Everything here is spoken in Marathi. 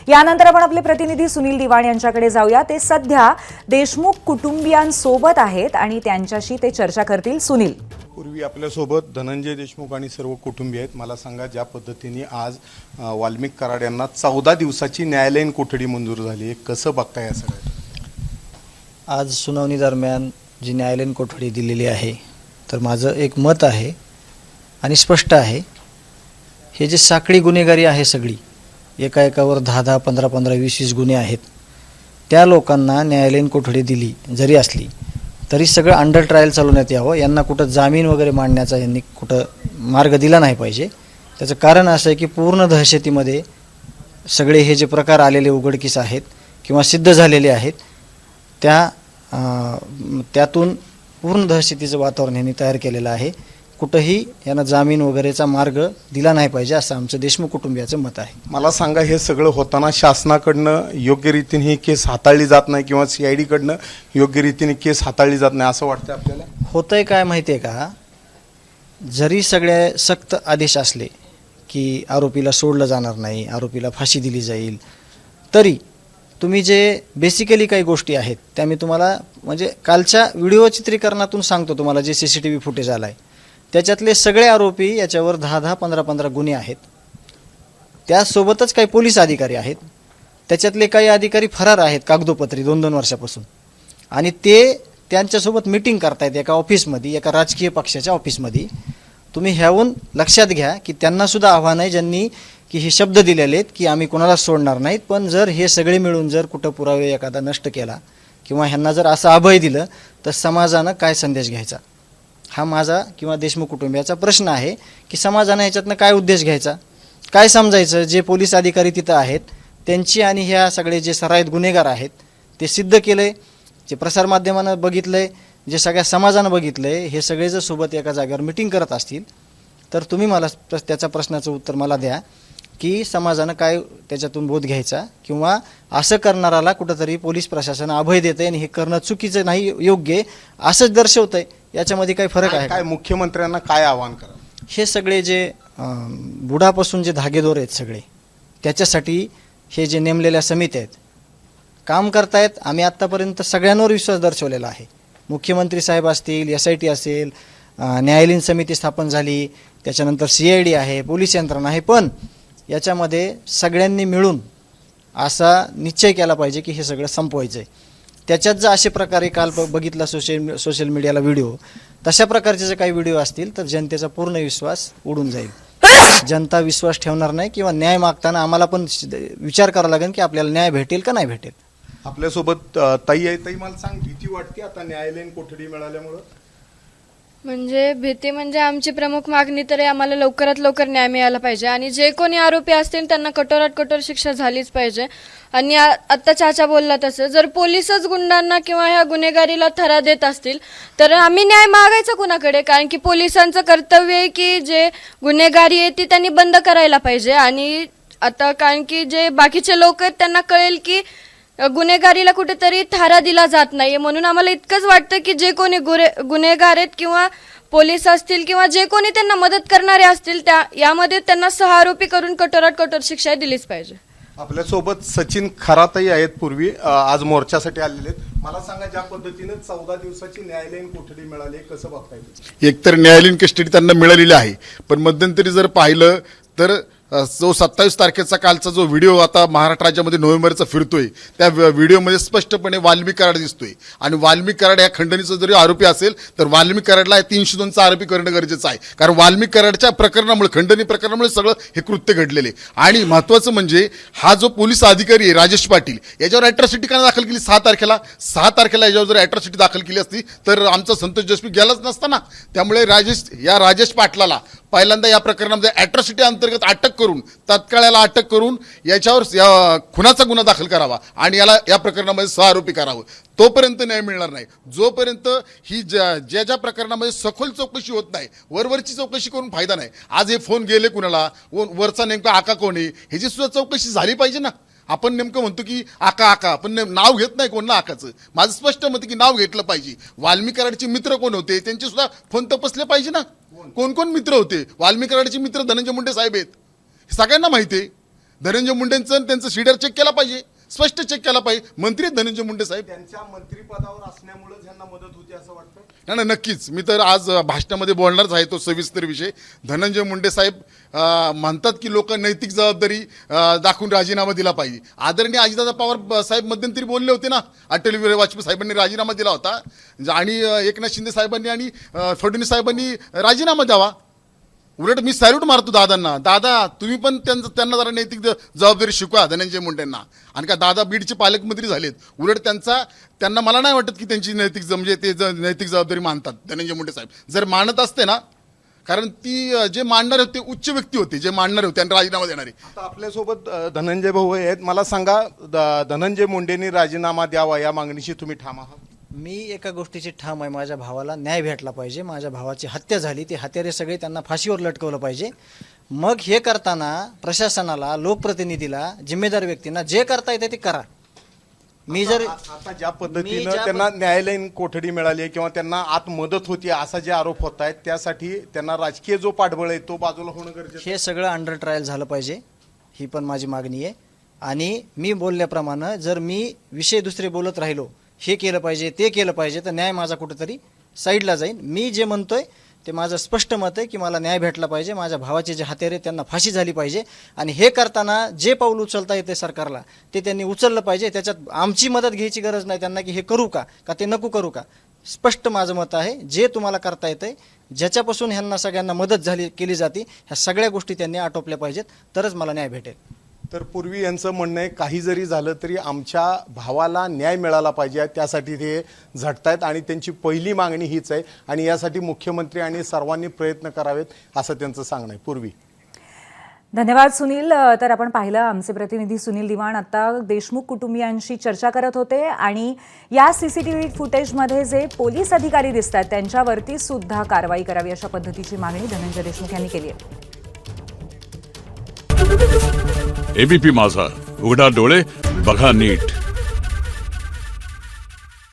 यानंतर आपण आपले प्रतिनिधी सुनील दिवाण यांच्याकडे जाऊया। ते सध्या देशमुख कुटुंबियांसोबत आहेत आणि त्यांच्याशी ते चर्चा करतील। सुनील, पूर्वी आपल्यासोबत धनंजय देशमुख आणि सर्व कुटुंबीय आहेत। मला सांगा, ज्या पद्धतीने आज वाल्मिक कराड यांना 14 दिवसाची न्यायालयीन कोठडी मंजूर झाली आहे, कसं बघताय या सगळ्या? आज सुनावणी दरम्यान जी न्यायालयीन कोठडी दिलेली आहे, तर माझं एक मत आहे आणि स्पष्ट आहे, हे जे साखळी गुन्हेगारी आहे सगळी, एका एकावर 10-10, 15-15, 20-20 गुन्हे आहेत, त्या लोकांना न्यायालयीन कोठडी दिली जरी असली तरी सगळं अंडर ट्रायल चालवण्यात यावं। यांना कुठं जामीन वगैरे मांडण्याचा यांनी कुठं मार्ग दिला नाही पाहिजे। त्याचं कारण असं आहे की पूर्ण दहशतीमध्ये सगळे हे जे प्रकार आलेले उघडकीस आहेत किंवा सिद्ध झालेले आहेत, त्यातून पूर्ण दहशतीचं वातावरण यांनी तयार केलेलं आहे। कुठंही यांना जामीन वगैरेचा मार्ग दिला नाही पाहिजे, असं आमचं देशमुख कुटुंबियाचं मत आहे। मला सांगा, हे सगळं होताना शासनाकडनं योग्य रीतीने ही केस हाताळली जात नाही किंवा CID कडनं योग्य रीतीने केस हाताळली जात नाही असं वाटतं आपल्याला? होतंय काय माहिती आहे का, जरी सगळे सक्त आदेश असले की आरोपीला सोडलं जाणार नाही, आरोपीला फाशी दिली जाईल, तरी तुम्ही जे बेसिकली काही गोष्टी आहेत त्या मी तुम्हाला म्हणजे कालच्या व्हिडिओ चित्रीकरणातून सांगतो तुम्हाला। जे CCTV फुटेज आला आहे त्याच्यातले सगळे आरोपी याच्यावर 10-10, 15-15 गुन्हे आहेत। त्यासोबतच काही पोलीस अधिकारी आहेत, त्याच्यातले काही अधिकारी फरार आहेत कागदोपत्री 2-2 वर्षापासून, आणि ते त्यांच्यासोबत मीटिंग करतायत एका ऑफिसमध्ये, एका राजकीय पक्षाच्या ऑफिसमध्ये। तुम्ही ह्याहून लक्षात घ्या की त्यांनासुद्धा आव्हान आहे, ज्यांनी की हे शब्द दिलेले आहेत की आम्ही कोणाला सोडणार नाहीत, पण जर हे सगळे मिळून जर कुठं पुरावे एखादा नष्ट केला किंवा ह्यांना जर असं अभय दिलं तर समाजानं काय संदेश घ्यायचा, हा माझा किंवा देशमुख कुटुंबियाचा प्रश्न आहे की समाजानं ह्याच्यातनं काय उद्देश घ्यायचा, काय समजायचं। जे पोलीस अधिकारी तिथं आहेत त्यांची आणि ह्या सगळे जे सराईत गुन्हेगार आहेत ते सिद्ध केले, जे प्रसारमाध्यमानं बघितलंय, जे सगळ्या समाजानं बघितलंय, हे सगळे जर सोबत एका जागेवर मिटिंग करत असतील तर तुम्ही मला त्याच्या प्रश्नाचं उत्तर मला द्या की समाजानं काय त्याच्यातून बोध घ्यायचा, किंवा असं करणाराला कुठंतरी पोलीस प्रशासन अभय देतंय आणि हे करणं चुकीचं नाही, योग्य असंच दर्शवतंय, याच्यामध्ये काही फरक आहे? काय मुख्यमंत्र्यांना काय आव्हान करा? हे सगळे जे बुडापासून जे धागेदोर आहेत सगळे, त्याच्यासाठी हे जे नेमलेल्या समित्या आहेत काम करतायत। आम्ही आत्तापर्यंत सगळ्यांवर विश्वास दर्शवलेला आहे। मुख्यमंत्री साहेब असतील, SIT असेल, न्यायालयीन समिती स्थापन झाली, त्याच्यानंतर CID आहे, पोलीस यंत्रणा आहे, पण याच्यामध्ये सगळ्यांनी मिळून असा निश्चय केला पाहिजे की हे सगळं संपवायचं आहे। त्याच्यात जर असे प्रकारे काल बघितला सोशल मीडियाला व्हिडिओ, तशा प्रकारचे जर काही व्हिडिओ असतील तर जनतेचा पूर्ण विश्वास उडून जाईल। जनता विश्वास ठेवणार नाही किंवा न्याय मागताना आम्हाला पण विचार करावा लागेल की आपल्याला न्याय भेटेल का नाही भेटेल। आपल्यासोबत ताई आहे। ताई, मला सांग, भीती वाटते आता न्यायालयीन कोठडी मिळाल्यामुळं? म्हणजे भीती म्हणजे आमची प्रमुख मागणी तर आम्हाला लवकरात लवकर न्याय मिळाला पाहिजे आणि जे कोणी आरोपी असतील त्यांना कठोरात कठोर शिक्षा झालीच पाहिजे। आणि आत्ता चाचा बोलला तसं जर पोलीसच गुंडांना किंवा ह्या गुन्हेगारीला थरा देत असतील तर आम्ही न्याय मागायचा कुणाकडे? कारण की पोलिसांचं कर्तव्य आहे की जे गुन्हेगारी आहे ती त्यांनी बंद करायला पाहिजे। आणि आता कारण की जे बाकीचे लोक आहेत त्यांना कळेल की गुन्हेगारीला कुठेतरी थारा दिला जात नाहीये, म्हणून आम्हाला इतकंच वाटतं की जे कोणी गुन्हेगार आहेत किंवा पोलीस असतील किंवा जे कोणी त्यांना मदत करणारे असतील यामध्ये त्यांना 6 आरोपी करून कठोरात कठोर शिक्षा दिलीच पाहिजे। आपल्यासोबत सचिन खराताई आहेत, पूर्वी आज मोर्चासाठी आलेले आहेत। मला सांगा, ज्या पद्धतीने 14 दिवसाची न्यायालयीन कोठडी मिळाली, कसं बघताय? एकतर न्यायालयीन कस्टडी त्यांना मिळालेली आहे, पण मध्यंतरी जर पाहिलं तर जो 27 तारखेचा कालचा जो व्हिडिओ आता महाराष्ट्र राज्यामध्ये नोव्हेंबरचा फिरतोय, त्या व्हिडिओमध्ये स्पष्टपणे वाल्मिक कराड दिसतोय। आणि वाल्मिक कराड या खंडणीचा जरी आरोपी असेल तर वाल्मिक कराडला 302चा आरोपी करणं गरजेचं आहे, कारण वाल्मिक कराडच्या प्रकरणामुळे, खंडणी प्रकरणामुळे सगळं हे कृत्य घडलेले। आणि महत्त्वाचं म्हणजे हा जो पोलीस अधिकारी आहे राजेश पाटील, याच्यावर अॅट्रॉसिटी का दाखल केली 6 तारखेला याच्यावर जर अॅट्रॉसिटी दाखल केली असती तर आमचा संतोष देशमुख गेलाच नसता ना। त्यामुळे राजेश पाटलाला पहिल्यांदा या प्रकरणामध्ये अॅट्रॉसिटी अंतर्गत अटक करून, तात्काळ याला अटक करून याच्यावर खुनाचा गुन्हा दाखल करावा आणि याला या प्रकरणामध्ये 6 आरोपी करावं। तोपर्यंत न्याय मिळणार नाही जोपर्यंत ही ज्या प्रकरणामध्ये सखोल चौकशी होत नाही, वरवरची चौकशी करून फायदा नाही। आज हे फोन गेले कुणाला, वरचा नेमका आका कोण आहे ह्याची सुद्धा चौकशी झाली पाहिजे ना। आपण नेमकं म्हणतो की आका पण नाव घेत नाही कोण ना आकाचं। माझं स्पष्ट मत की नाव घेतलं पाहिजे। वाल्मिक कराडचे मित्र कोण होते त्यांचे सुद्धा फोन तपासले पाहिजे ना। कोण कोण मित्र होते वाल्मिक कराडचे मित्र? धनंजय मुंडे साहेब आहेत, सगळ्यांना माहिती आहे। धनंजय मुंडेंचं आणि त्यांचं सीडर चेक केला पाहिजे, स्पष्ट चेक केला पाहिजे. मंत्री आहेत धनंजय मुंडे साहेब. त्यांच्या मंत्रिपदावर असल्यामुळे ह्यांना मदत होती असं वाटतं. नाही, नक्कीच. मी तर आज भाषणामध्ये बोलणारच आहे तो सविस्तर विषय. धनंजय मुंडे साहेब म्हणतात की लोक नैतिक जबाबदारी दाखवून राजीनामा दिला पाहिजे. आदरणीय अजितदादा पवार साहेब मध्यंतरी बोलले होते ना, अटल बिहारी वाजपेयी साहेबांनी राजीनामा दिला होता आणि एकनाथ शिंदे साहेबांनी आणि फडणवीस साहेबांनी राजीनामा द्यावा. उलट मी सॅल्यूट मारतो दादांना. दादा तुम्ही पण त्यांना जरा नैतिक जबाबदारी शिकवा धनंजय मुंडेंना. आणि का दादा बीडचे पालकमंत्री झालेत, उलट त्यांना मला नाही वाटत की त्यांची नैतिक म्हणजे ते नैतिक जबाबदारी मानतात धनंजय मुंडे साहेब. जर मानत असते ना, कारण ती जे मांडणारे होते उच्च व्यक्ती होते, जे मांडणारे होते आणि राजीनामा देणारे. आता आपल्यासोबत धनंजय भाऊ आहेत. मला सांगा, धनंजय मुंडेंनी राजीनामा द्यावा या मागणीशी तुम्ही ठाम आहात? मी एका गोष्टीची ठाम आहे, माझ्या भावाला न्याय भेटला पाहिजे. माझ्या भावाची हत्या झाली, ते हत्यारे सगळे त्यांना फाशीवर लटकवलं पाहिजे. मग हे करताना प्रशासनाला, लोकप्रतिनिधीला, जिम्मेदार व्यक्तींना जे करता येते ते करा. आता ज्या पद्धतीनं त्यांना न्यायालयीन कोठडी मिळाली आहे किंवा त्यांना आत मदत होती असा जे आरोप होत आहेत, त्यासाठी त्यांना राजकीय जो पाठबळ आहे तो बाजूला होणं गरजेचं. हे सगळं अंडर ट्रायल झालं पाहिजे, ही पण माझी मागणी आहे. आणि मी बोलल्याप्रमाणे जर मी विषय दुसरे बोलत राहिलो, हे केलं पाहिजे ते केलं पाहिजे, तर न्याय माझा कुठेतरी साईडला जाईल. मी जे म्हणतोय ते माझं स्पष्ट मत आहे की मला न्याय भेटला पाहिजे. माझ्या भावाचे जे हत्यारे त्यांना फाशी झाली पाहिजे. आणि हे करताना जे पाऊल उचलता येते सरकारला ते त्यांनी उचललं पाहिजे. त्याच्यात आमची मदत घ्यायची गरज नाही त्यांना की हे करू का ते नको करू का. स्पष्ट माझं मत आहे, जे तुम्हाला करता येतंय, ज्याच्यापासून ह्यांना सगळ्यांना मदत केली जाते, ह्या सगळ्या गोष्टी त्यांनी आटोपल्या पाहिजेत, तरच मला न्याय भेटेल. तर पूर्वी यांचं म्हणणं आहे काही जरी झालं तरी आमच्या भावाला न्याय मिळाला पाहिजे, त्यासाठी ते झटतायत आणि त्यांची पहिली मागणी हीच आहे आणि यासाठी मुख्यमंत्री आणि सर्वांनी प्रयत्न करावेत असं त्यांचं सांगणं आहे. पूर्वी धन्यवाद सुनील. तर आपण पाहिलं आमचे प्रतिनिधी सुनील दिवाण आता देशमुख कुटुंबियांशी चर्चा करत होते आणि या सीसीटीव्ही फुटेजमध्ये जे पोलीस अधिकारी दिसतात त्यांच्यावरती सुद्धा कारवाई करावी अशा पद्धतीची मागणी धनंजय देशमुख यांनी केली आहे. एबीपी माझा, उघडा डोळे बघा नीट.